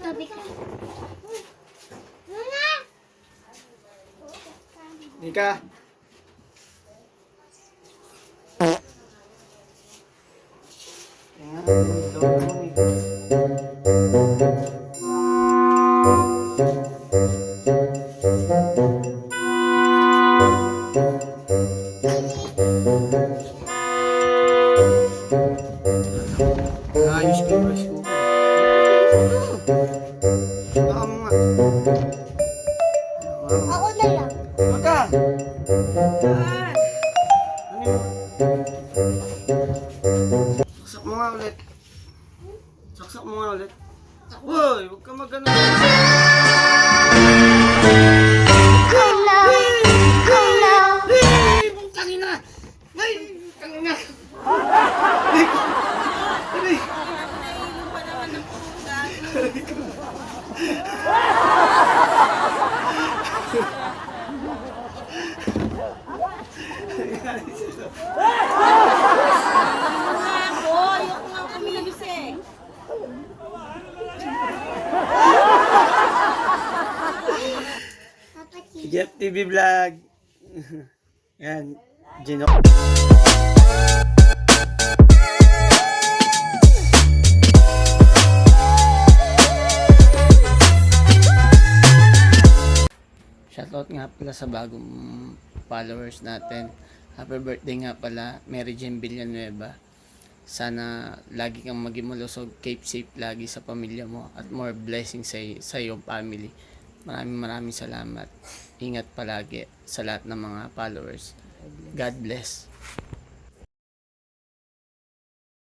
Tabi ka. Nika. Ayos ko yung rice cooker. Baka mo nga. Ako na lang. Maka! Ano yun? Saksak mo nga ulit. Saksak mo nga ulit. Uy! Huwag ka magano. Oh no! Oh no! Tangina! Ay! Tangina! Naiinom pa naman ng puga. Ako, ayoko nga kumilos eh. Jeff TV Vlog. Yan. Gino. Shoutout nga pala sa bagong followers natin. Happy birthday nga pala, Mary Jane Villanueva. Sana lagi kang maging malusog, keep safe lagi sa pamilya mo at more blessings sa iyong family. Maraming salamat. Ingat palagi sa lahat ng mga followers. God bless.